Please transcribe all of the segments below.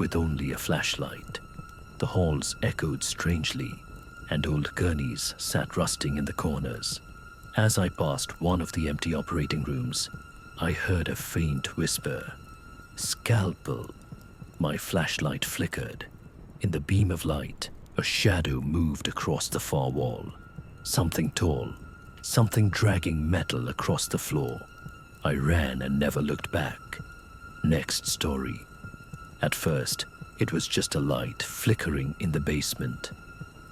with only a flashlight. The halls echoed strangely, and old gurneys sat rusting in the corners. As I passed one of the empty operating rooms, I heard a faint whisper. "Scalpel." My flashlight flickered. In the beam of light, a shadow moved across the far wall. Something tall, something dragging metal across the floor. I ran and never looked back. Next story. At first, it was just a light flickering in the basement.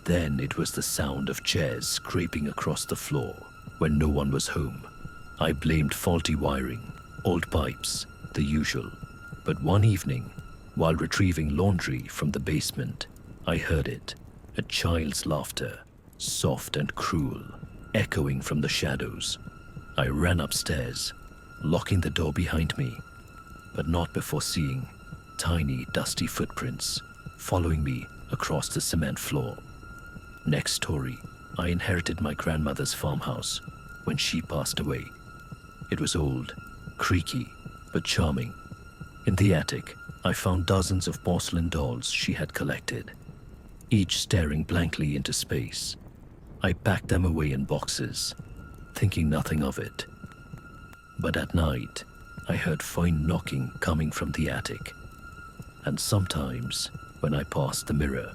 Then it was the sound of chairs scraping across the floor when no one was home. I blamed faulty wiring, old pipes, the usual. But one evening, while retrieving laundry from the basement, I heard it, a child's laughter, soft and cruel, echoing from the shadows. I ran upstairs, locking the door behind me, but not before seeing tiny, dusty footprints following me across the cement floor. Next story, I inherited my grandmother's farmhouse when she passed away. It was old, creaky, but charming. In the attic, I found dozens of porcelain dolls she had collected, each staring blankly into space. I packed them away in boxes, thinking nothing of it. But at night, I heard fine knocking coming from the attic. And sometimes, when I passed the mirror,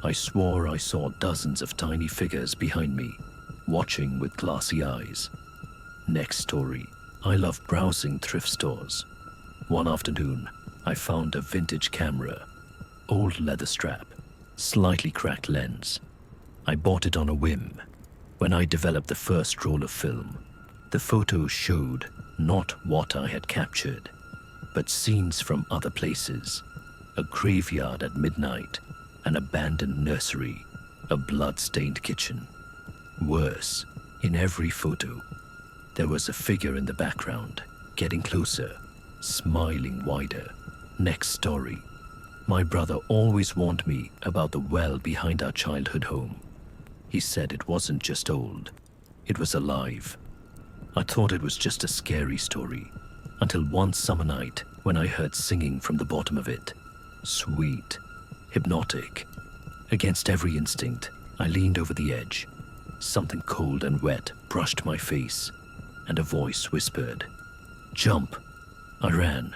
I swore I saw dozens of tiny figures behind me, watching with glassy eyes. Next story, I love browsing thrift stores. One afternoon, I found a vintage camera, old leather strap, slightly cracked lens. I bought it on a whim. When I developed the first roll of film, the photos showed not what I had captured, but scenes from other places. A graveyard at midnight, an abandoned nursery, a blood-stained kitchen. Worse, in every photo, there was a figure in the background, getting closer, smiling wider. Next story. My brother always warned me about the well behind our childhood home. He said it wasn't just old, it was alive. I thought it was just a scary story, until one summer night when I heard singing from the bottom of it. Sweet, hypnotic. Against every instinct, I leaned over the edge. Something cold and wet brushed my face, and a voice whispered, "Jump." I ran.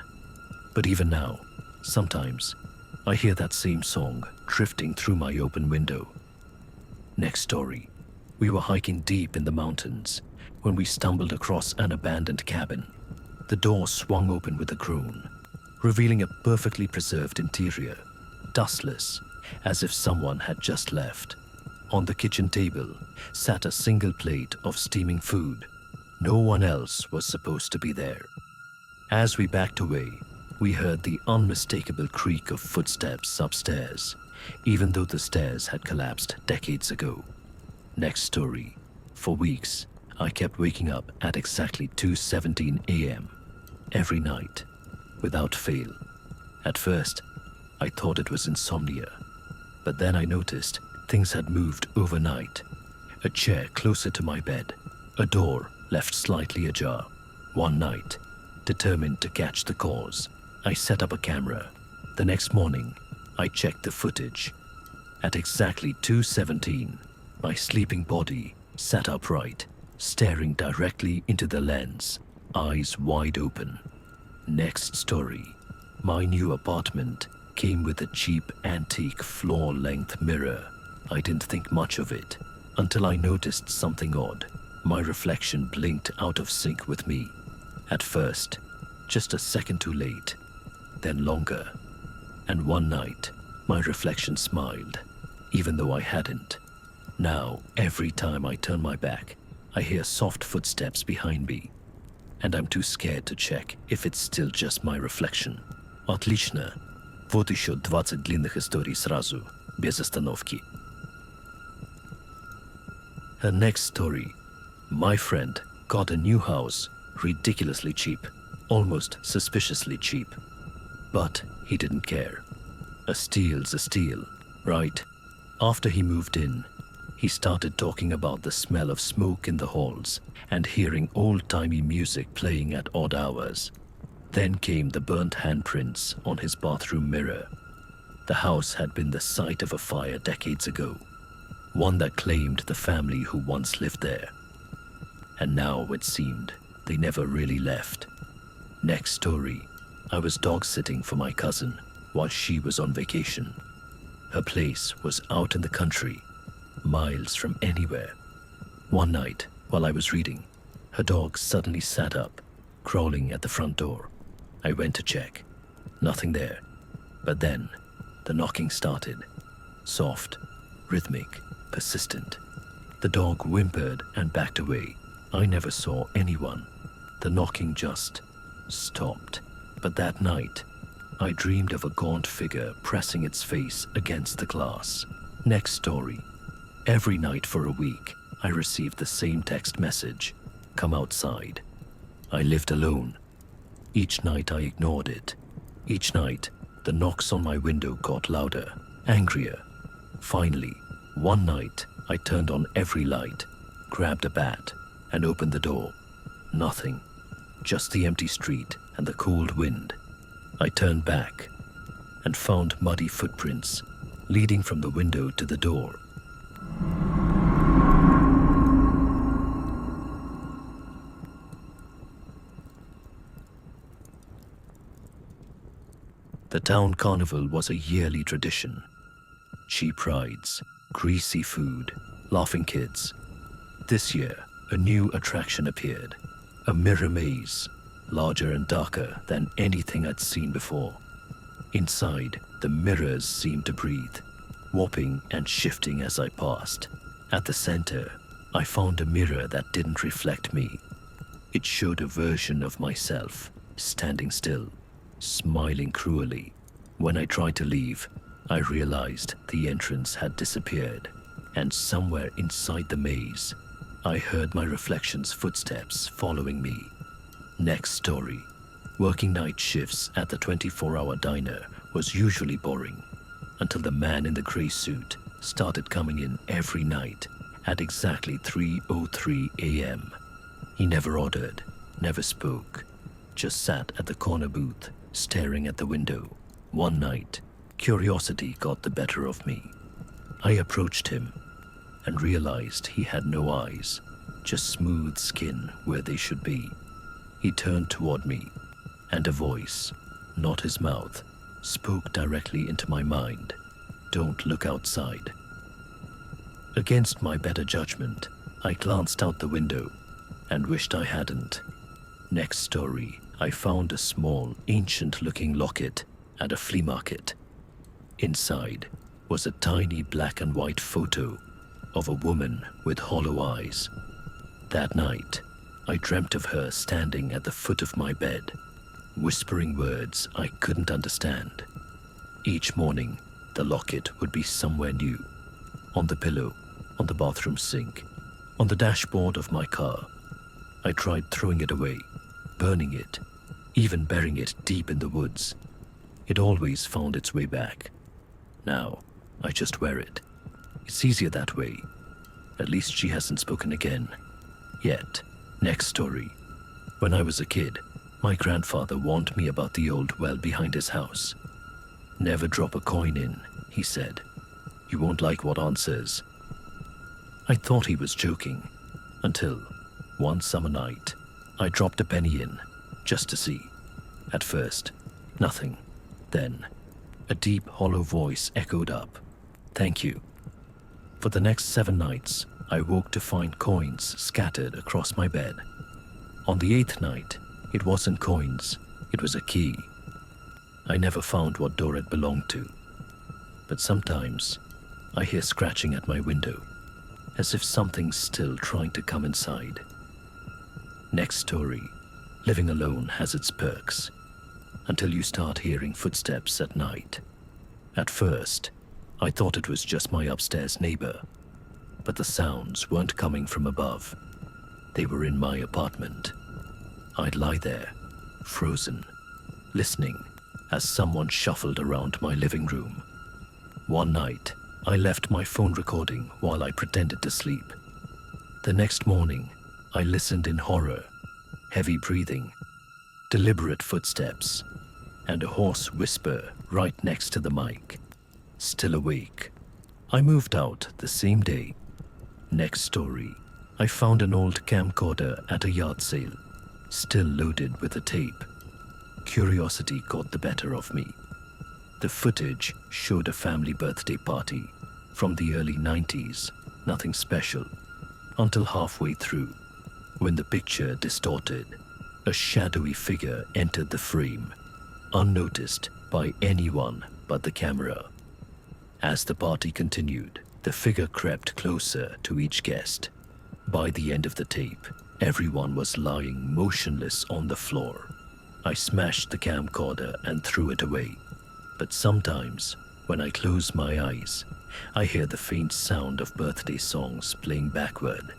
But even now, sometimes, I hear that same song drifting through my open window. Next story. We were hiking deep in the mountains when we stumbled across an abandoned cabin. The door swung open with a groan, revealing a perfectly preserved interior, dustless, as if someone had just left. On the kitchen table sat a single plate of steaming food. No one else was supposed to be there. As we backed away, we heard the unmistakable creak of footsteps upstairs, even though the stairs had collapsed decades ago. Next story. For weeks, I kept waking up at exactly 2:17 a.m. every night, without fail. At first, I thought it was insomnia, but then I noticed things had moved overnight. A chair closer to my bed, a door left slightly ajar. One night, determined to catch the cause, I set up a camera. The next morning, I checked the footage. At exactly 2:17, my sleeping body sat upright, staring directly into the lens, eyes wide open. Next story. My new apartment came with a cheap antique floor-length mirror. I didn't think much of it until I noticed something odd. My reflection blinked out of sync with me. At first, just a second too late, then longer. And one night, my reflection smiled, even though I hadn't. Now, every time I turn my back, I hear soft footsteps behind me, and I'm too scared to check if it's still just my reflection. Отлично. Вот еще 20 длинных историй сразу, без остановки. Her next story. My friend got a new house, ridiculously cheap, almost suspiciously cheap. But he didn't care. A steal's a steal, right? After he moved in, he started talking about the smell of smoke in the halls and hearing old-timey music playing at odd hours. Then came the burnt handprints on his bathroom mirror. The house had been the site of a fire decades ago, one that claimed the family who once lived there. And now it seemed they never really left. Next story, I was dog sitting for my cousin while she was on vacation. Her place was out in the country, miles from anywhere. One night, while I was reading, her dog suddenly sat up, crawling at the front door. I went to check. Nothing there. But then, the knocking started. Soft, rhythmic, persistent. The dog whimpered and backed away. I never saw anyone. The knocking just stopped. But that night, I dreamed of a gaunt figure pressing its face against the glass. Next story. Every night for a week, I received the same text message. Come outside. I lived alone. Each night I ignored it. Each night, the knocks on my window got louder, angrier. Finally, one night, I turned on every light, grabbed a bat, and opened the door. Nothing. Just the empty street and the cold wind. I turned back and found muddy footprints leading from the window to the door. The town carnival was a yearly tradition. Cheap rides, greasy food, laughing kids. This year, a new attraction appeared. A mirror maze, larger and darker than anything I'd seen before. Inside, the mirrors seemed to breathe, warping and shifting as I passed. At the center, I found a mirror that didn't reflect me. It showed a version of myself, standing still, smiling cruelly. When I tried to leave, I realized the entrance had disappeared, and somewhere inside the maze, I heard my reflection's footsteps following me. Next story. Working night shifts at the 24-hour diner was usually boring, until the man in the gray suit started coming in every night at exactly 3:03 a.m. He never ordered, never spoke, just sat at the corner booth, staring at the window. One night, curiosity got the better of me. I approached him and realized he had no eyes, just smooth skin where they should be. He turned toward me, and a voice, not his mouth, spoke directly into my mind. Don't look outside. Against my better judgment, I glanced out the window and wished I hadn't. Next story, I found a small, ancient-looking locket at a flea market. Inside was a tiny black and white photo of a woman with hollow eyes. That night, I dreamt of her standing at the foot of my bed, whispering words I couldn't understand. Each morning, the locket would be somewhere new. On the pillow, on the bathroom sink, on the dashboard of my car. I tried throwing it away, burning it, even burying it deep in the woods. It always found its way back. Now, I just wear it. It's easier that way. At least she hasn't spoken again. Yet. Next story. When I was a kid, my grandfather warned me about the old well behind his house. Never drop a coin in, he said. You won't like what answers. I thought he was joking, until one summer night, I dropped a penny in, just to see. At first, nothing. Then, a deep, hollow voice echoed up. Thank you. For the next 7 nights, I woke to find coins scattered across my bed. On the 8th night, it wasn't coins, it was a key. I never found what door it belonged to. But sometimes, I hear scratching at my window, as if something's still trying to come inside. Next story. Living alone has its perks, until you start hearing footsteps at night. At first, I thought it was just my upstairs neighbor, but the sounds weren't coming from above. They were in my apartment. I'd lie there, frozen, listening as someone shuffled around my living room. One night, I left my phone recording while I pretended to sleep. The next morning, I listened in horror, heavy breathing, deliberate footsteps, and a hoarse whisper right next to the mic. still awake. I moved out the same day. Next story. I found an old camcorder at a yard sale, still loaded with a tape. Curiosity got the better of me. The footage showed a family birthday party from the early 90s, nothing special, until halfway through, when the picture distorted. A shadowy figure entered the frame, unnoticed by anyone but the camera. As the party continued, the figure crept closer to each guest. By the end of the tape, everyone was lying motionless on the floor. I smashed the camcorder and threw it away. But sometimes, when I close my eyes, I hear the faint sound of birthday songs playing backward.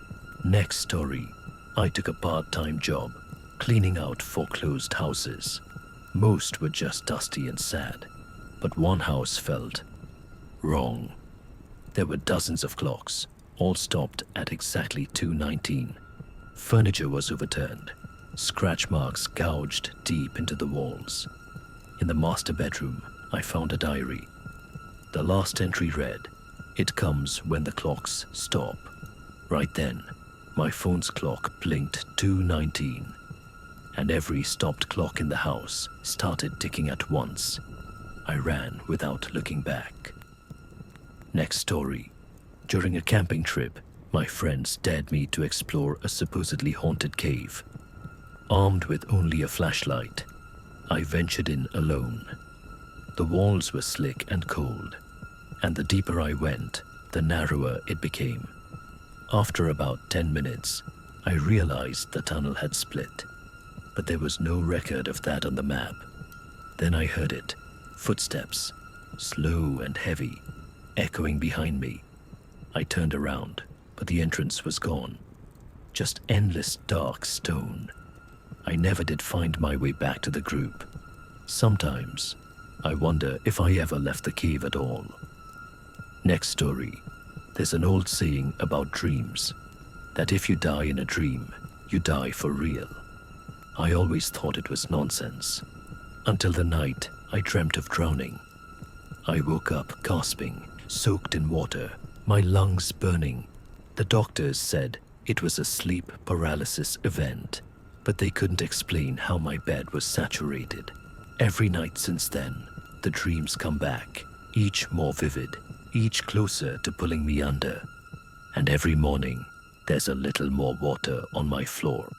Next story. I took a part-time job, cleaning out foreclosed houses. Most were just dusty and sad, but one house felt wrong. There were dozens of clocks, all stopped at exactly 2:19. Furniture was overturned, scratch marks gouged deep into the walls. In the master bedroom, I found a diary. The last entry read, "It comes when the clocks stop." Right then, my phone's clock blinked 2:19, and every stopped clock in the house started ticking at once. I ran without looking back. Next story. During a camping trip, my friends dared me to explore a supposedly haunted cave. Armed with only a flashlight, I ventured in alone. The walls were slick and cold, and the deeper I went, the narrower it became. After about 10 minutes, I realized the tunnel had split, but there was no record of that on the map. Then I heard it, footsteps, slow and heavy, echoing behind me. I turned around, but the entrance was gone. Just endless dark stone. I never did find my way back to the group. Sometimes, I wonder if I ever left the cave at all. Next story. There's an old saying about dreams, that if you die in a dream, you die for real. I always thought it was nonsense, until the night I dreamt of drowning. I woke up gasping, soaked in water, my lungs burning. The doctors said it was a sleep paralysis event, but they couldn't explain how my bed was saturated. Every night since then, the dreams come back, each more vivid, each closer to pulling me under. And every morning, there's a little more water on my floor.